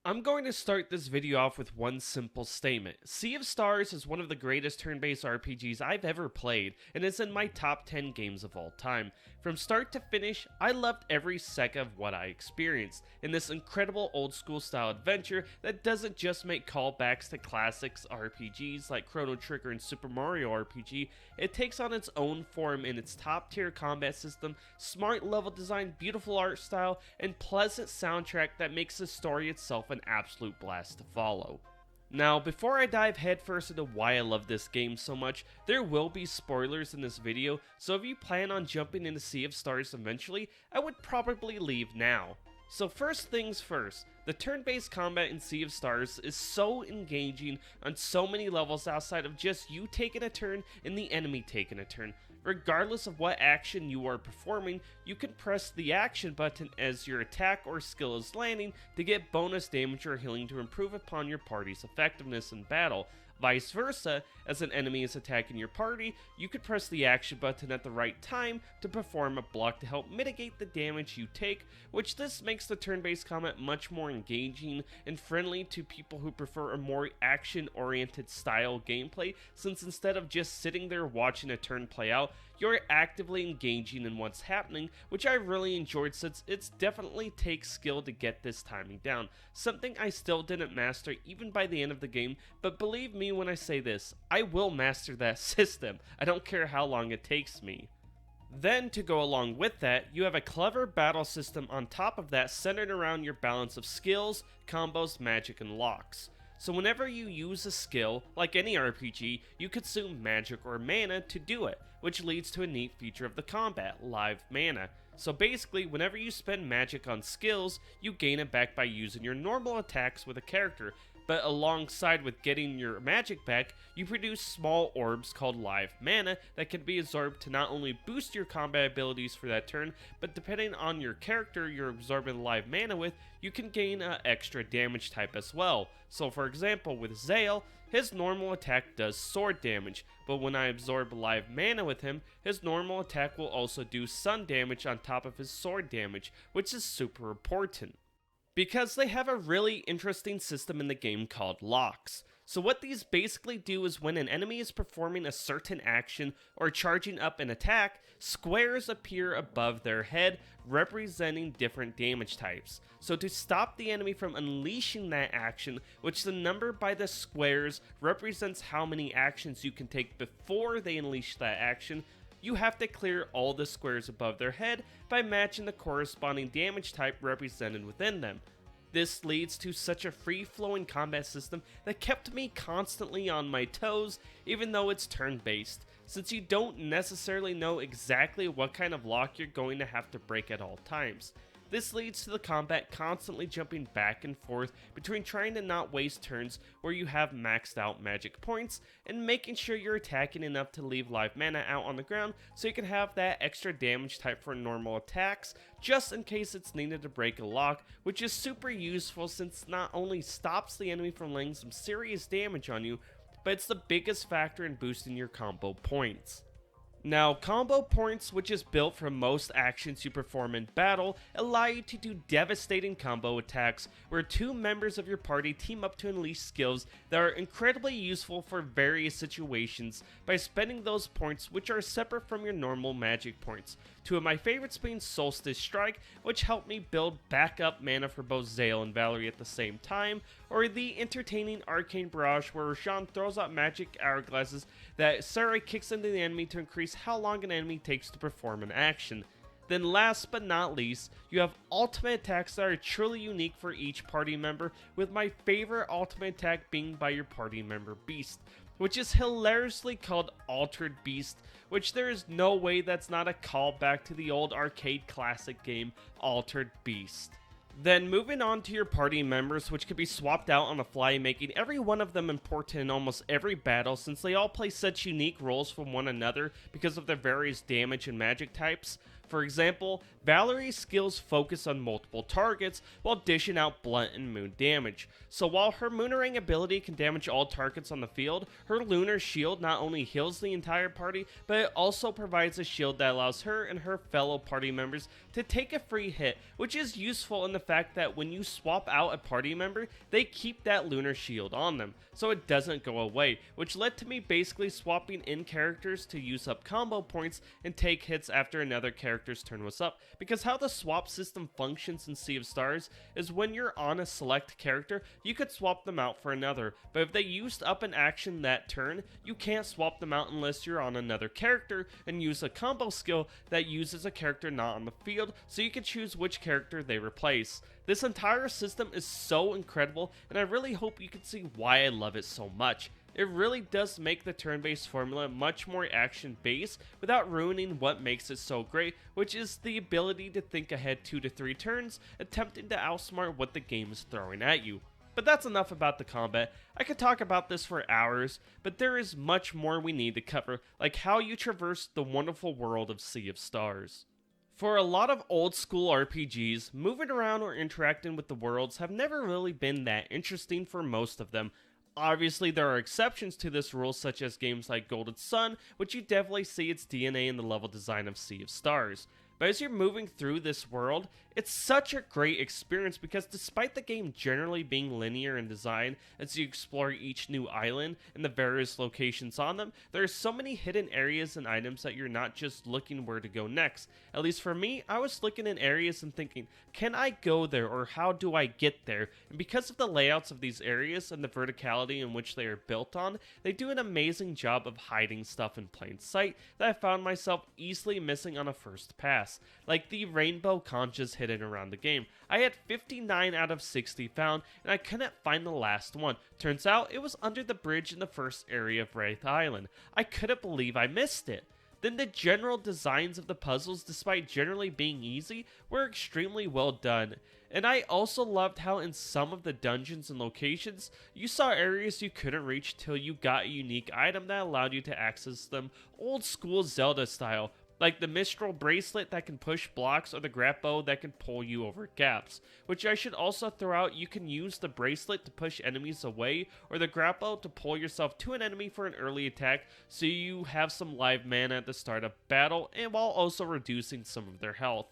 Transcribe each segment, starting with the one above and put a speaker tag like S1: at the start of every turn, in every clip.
S1: I'm going to start this video off with one simple statement. Sea of Stars is one of the greatest turn-based RPGs I've ever played, and is in my top 10 games of all time. From start to finish, I loved every second of what I experienced in this incredible old-school style adventure that doesn't just make callbacks to classics RPGs like Chrono Trigger and Super Mario RPG, it takes on its own form in its top-tier combat system, smart level design, beautiful art style, and pleasant soundtrack that makes the story itself an absolute blast to follow. Now, before I dive headfirst into why I love this game so much, there will be spoilers in this video, so if you plan on jumping into Sea of Stars eventually, I would probably leave now. So first things first, the turn-based combat in Sea of Stars is so engaging on so many levels outside of just you taking a turn and the enemy taking a turn. Regardless of what action you are performing, you can press the action button as your attack or skill is landing to get bonus damage or healing to improve upon your party's effectiveness in battle. Vice versa, as an enemy is attacking your party, you could press the action button at the right time to perform a block to help mitigate the damage you take, which this makes the turn-based combat much more engaging and friendly to people who prefer a more action-oriented style gameplay, since instead of just sitting there watching a turn play out, you're actively engaging in what's happening, which I really enjoyed since it definitely takes skill to get this timing down, something I still didn't master even by the end of the game, but believe me when I say this, I will master that system. I don't care how long it takes me. Then, to go along with that, you have a clever battle system on top of that centered around your balance of skills, combos, magic, and locks. So whenever you use a skill, like any RPG, you consume magic or mana to do it, which leads to a neat feature of the combat, live mana. So basically, whenever you spend magic on skills, you gain it back by using your normal attacks with a character, but alongside with getting your magic back, you produce small orbs called live mana that can be absorbed to not only boost your combat abilities for that turn, but depending on your character you're absorbing live mana with, you can gain an extra damage type as well. So for example, with Zale, his normal attack does sword damage, but when I absorb live mana with him, his normal attack will also do sun damage on top of his sword damage, which is super important, because they have a really interesting system in the game called locks. So what these basically do is when an enemy is performing a certain action or charging up an attack, squares appear above their head representing different damage types. So to stop the enemy from unleashing that action, which the number by the squares represents how many actions you can take before they unleash that action, you have to clear all the squares above their head by matching the corresponding damage type represented within them. This leads to such a free-flowing combat system that kept me constantly on my toes, even though it's turn-based, since you don't necessarily know exactly what kind of lock you're going to have to break at all times. This leads to the combat constantly jumping back and forth between trying to not waste turns where you have maxed out magic points and making sure you're attacking enough to leave live mana out on the ground so you can have that extra damage type for normal attacks just in case it's needed to break a lock, which is super useful since it not only stops the enemy from laying some serious damage on you, but it's the biggest factor in boosting your combo points. Now, combo points, which is built from most actions you perform in battle, allow you to do devastating combo attacks where two members of your party team up to unleash skills that are incredibly useful for various situations by spending those points which are separate from your normal magic points. Two of my favorites being Solstice Strike, which helped me build back up mana for both Zale and Valerie at the same time, or the entertaining Arcane Barrage where Roshan throws out magic hourglasses that Sarai kicks into the enemy to increase how long an enemy takes to perform an action. Then last but not least, you have ultimate attacks that are truly unique for each party member, with my favorite ultimate attack being by your party member Beast, which is hilariously called Altered Beast, which there is no way that's not a callback to the old arcade classic game Altered Beast. Then moving on to your party members, which can be swapped out on the fly, making every one of them important in almost every battle since they all play such unique roles from one another because of their various damage and magic types. For example, Valerie's skills focus on multiple targets while dishing out blunt and moon damage. So while her Moonerang ability can damage all targets on the field, her Lunar Shield not only heals the entire party, but it also provides a shield that allows her and her fellow party members to take a free hit, which is useful in the fact that when you swap out a party member, they keep that Lunar Shield on them, so it doesn't go away, which led to me basically swapping in characters to use up combo points and take hits after another character's turn was up, because how the swap system functions in Sea of Stars is when you're on a select character, you could swap them out for another, but if they used up an action that turn, you can't swap them out unless you're on another character and use a combo skill that uses a character not on the field, so you can choose which character they replace. This entire system is so incredible, and I really hope you can see why I love it so much. It really does make the turn-based formula much more action-based without ruining what makes it so great, which is the ability to think ahead 2 to 3 turns, attempting to outsmart what the game is throwing at you. But that's enough about the combat. I could talk about this for hours, but there is much more we need to cover, like how you traverse the wonderful world of Sea of Stars. For a lot of old school RPGs, moving around or interacting with the worlds have never really been that interesting for most of them. Obviously, there are exceptions to this rule, such as games like Golden Sun, which you definitely see its DNA in the level design of Sea of Stars. But as you're moving through this world, it's such a great experience because despite the game generally being linear in design as you explore each new island and the various locations on them, there are so many hidden areas and items that you're not just looking where to go next. At least for me, I was looking in areas and thinking, can I go there or how do I get there? And because of the layouts of these areas and the verticality in which they are built on, they do an amazing job of hiding stuff in plain sight that I found myself easily missing on a first pass, like the rainbow conchas hidden around the game. I had 59 out of 60 found, and I couldn't find the last one. Turns out it was under the bridge in the first area of Wraith Island. I couldn't believe I missed it. Then the general designs of the puzzles, despite generally being easy, were extremely well done. And I also loved how in some of the dungeons and locations, you saw areas you couldn't reach till you got a unique item that allowed you to access them old school Zelda style, like the Mistral bracelet that can push blocks or the grappo that can pull you over gaps. Which I should also throw out, you can use the bracelet to push enemies away or the grappo to pull yourself to an enemy for an early attack so you have some live mana at the start of battle and while also reducing some of their health.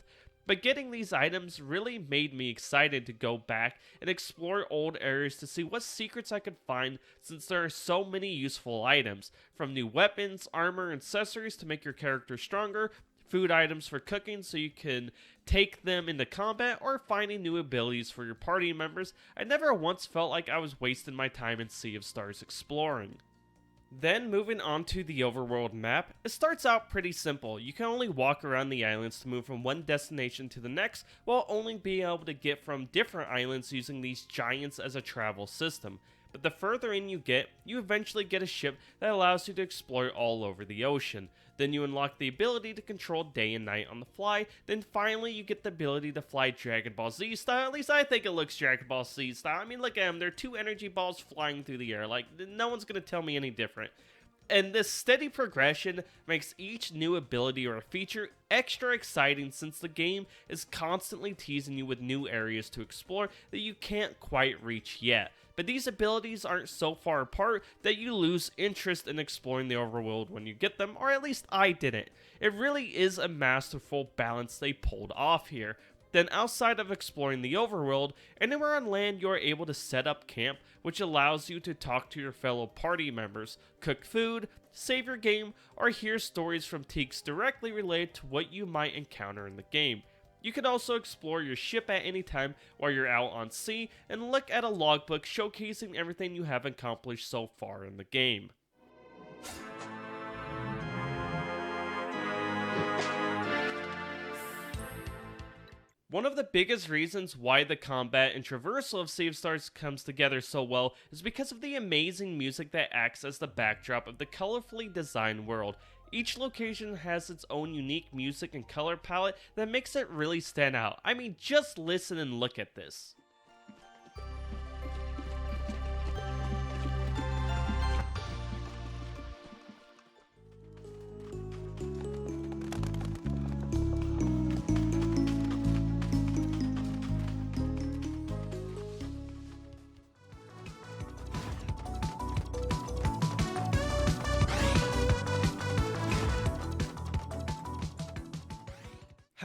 S1: But getting these items really made me excited to go back and explore old areas to see what secrets I could find since there are so many useful items, from new weapons, armor, accessories to make your character stronger, food items for cooking so you can take them into combat, or finding new abilities for your party members. I never once felt like I was wasting my time in Sea of Stars exploring. Then moving on to the overworld map, it starts out pretty simple. You can only walk around the islands to move from one destination to the next, while only being able to get from different islands using these giants as a travel system. But the further in you get, you eventually get a ship that allows you to explore all over the ocean. Then you unlock the ability to control day and night on the fly. Then finally you get the ability to fly Dragon Ball Z style. At least I think it looks Dragon Ball Z style. I mean, look at them. They're 2 energy balls flying through the air. Like, no one's going to tell me any different. And this steady progression makes each new ability or feature extra exciting since the game is constantly teasing you with new areas to explore that you can't quite reach yet. But these abilities aren't so far apart that you lose interest in exploring the overworld when you get them, or at least I didn't. It really is a masterful balance they pulled off here. Then outside of exploring the overworld, anywhere on land you are able to set up camp, which allows you to talk to your fellow party members, cook food, save your game, or hear stories from Teeks directly related to what you might encounter in the game. You can also explore your ship at any time while you're out on sea and look at a logbook showcasing everything you have accomplished so far in the game. One of the biggest reasons why the combat and traversal of Sea of Stars comes together so well is because of the amazing music that acts as the backdrop of the colorfully designed world. Each location has its own unique music and color palette that makes it really stand out. I mean, just listen and look at this.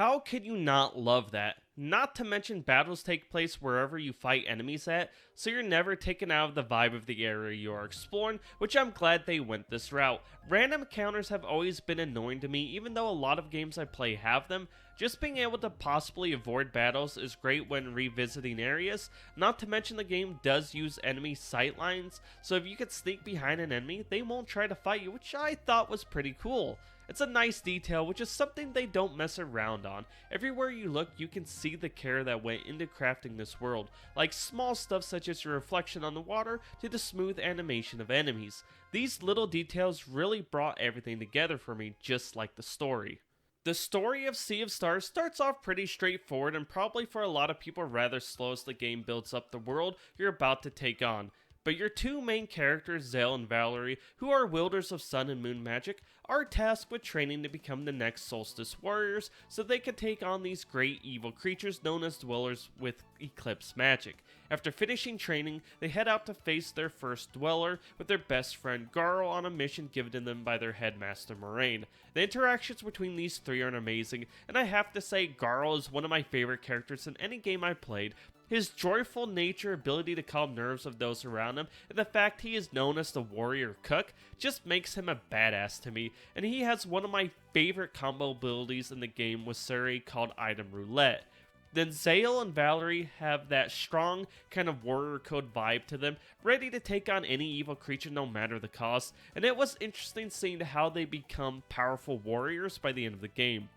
S1: How could you not love that? Not to mention battles take place wherever you fight enemies at, so you're never taken out of the vibe of the area you are exploring, which I'm glad they went this route. Random encounters have always been annoying to me, even though a lot of games I play have them. Just being able to possibly avoid battles is great when revisiting areas, not to mention the game does use enemy sightlines, so if you could sneak behind an enemy, they won't try to fight you, which I thought was pretty cool. It's a nice detail, which is something they don't mess around on. Everywhere you look, you can see the care that went into crafting this world, like small stuff such as your reflection on the water to the smooth animation of enemies. These little details really brought everything together for me, just like the story. The story of Sea of Stars starts off pretty straightforward and probably for a lot of people rather slow as the game builds up the world you're about to take on. But your two main characters, Zale and Valerie, who are wielders of sun and moon magic, are tasked with training to become the next Solstice warriors so they can take on these great evil creatures known as dwellers with eclipse magic. After finishing training, they head out to face their first dweller with their best friend Garl on a mission given to them by their headmaster Moraine. The interactions between these three are amazing, and I have to say Garl is one of my favorite characters in any game I played. His joyful nature, ability to calm nerves of those around him, and the fact he is known as the warrior cook just makes him a badass to me, and he has one of my favorite combo abilities in the game with Suri called Item Roulette. Then Zale and Valerie have that strong kind of warrior code vibe to them, ready to take on any evil creature no matter the cost, and it was interesting seeing how they become powerful warriors by the end of the game.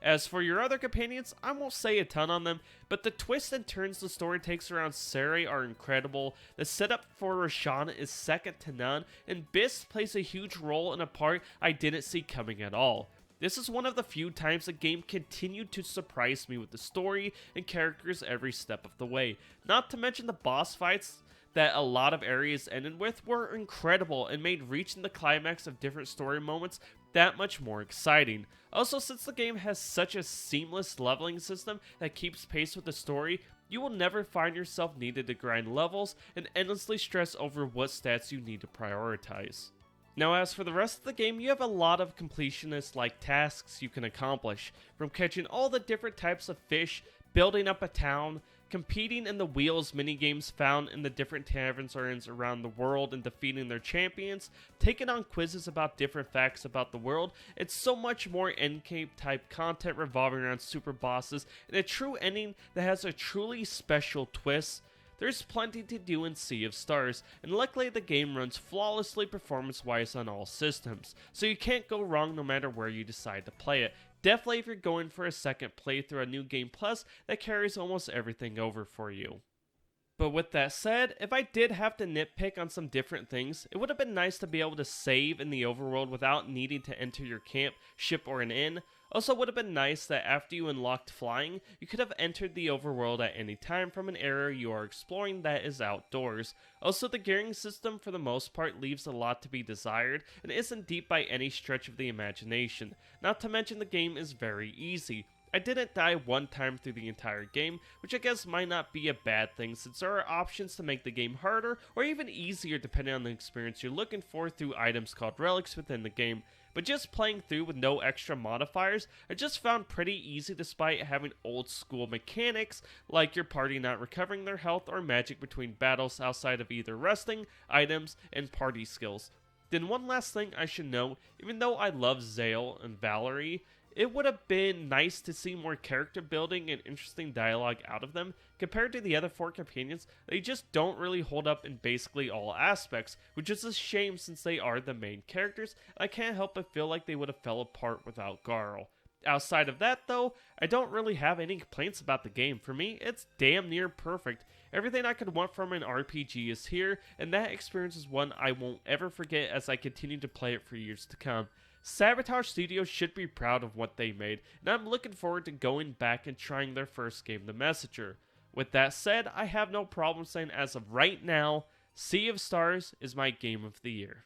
S1: As for your other companions, I won't say a ton on them, but the twists and turns the story takes around Suri are incredible, the setup for Roshan is second to none, and Biss plays a huge role in a part I didn't see coming at all. This is one of the few times the game continued to surprise me with the story and characters every step of the way, not to mention the boss fights that a lot of areas ended with were incredible and made reaching the climax of different story moments that much more exciting. Also, since the game has such a seamless leveling system that keeps pace with the story, you will never find yourself needed to grind levels and endlessly stress over what stats you need to prioritize. Now, as for the rest of the game, you have a lot of completionist-like tasks you can accomplish, from catching all the different types of fish, building up a town, competing in the wheels minigames found in the different taverns around the world and defeating their champions, taking on quizzes about different facts about the world, and so much more endgame type content revolving around super bosses, and a true ending that has a truly special twist. There's plenty to do in Sea of Stars, and luckily the game runs flawlessly performance-wise on all systems, so you can't go wrong no matter where you decide to play it. Definitely if you're going for a second playthrough on New Game Plus, that carries almost everything over for you. But with that said, if I did have to nitpick on some different things, it would have been nice to be able to save in the overworld without needing to enter your camp, ship, or an inn. Also, would have been nice that after you unlocked flying, you could have entered the overworld at any time from an area you are exploring that is outdoors. Also, the gearing system for the most part leaves a lot to be desired and isn't deep by any stretch of the imagination. Not to mention the game is very easy. I didn't die one time through the entire game, which I guess might not be a bad thing since there are options to make the game harder or even easier depending on the experience you're looking for through items called relics within the game. But just playing through with no extra modifiers, I just found pretty easy despite having old school mechanics like your party not recovering their health or magic between battles outside of either resting, items, and party skills. Then one last thing I should note, even though I love Zale and Valerie, it would have been nice to see more character building and interesting dialogue out of them. Compared to the other four companions, they just don't really hold up in basically all aspects, which is a shame since they are the main characters. I can't help but feel like they would have fell apart without Garl. Outside of that though, I don't really have any complaints about the game. For me, it's damn near perfect. Everything I could want from an RPG is here, and that experience is one I won't ever forget as I continue to play it for years to come. Sabotage Studios should be proud of what they made, and I'm looking forward to going back and trying their first game, The Messenger. With that said, I have no problem saying as of right now, Sea of Stars is my game of the year.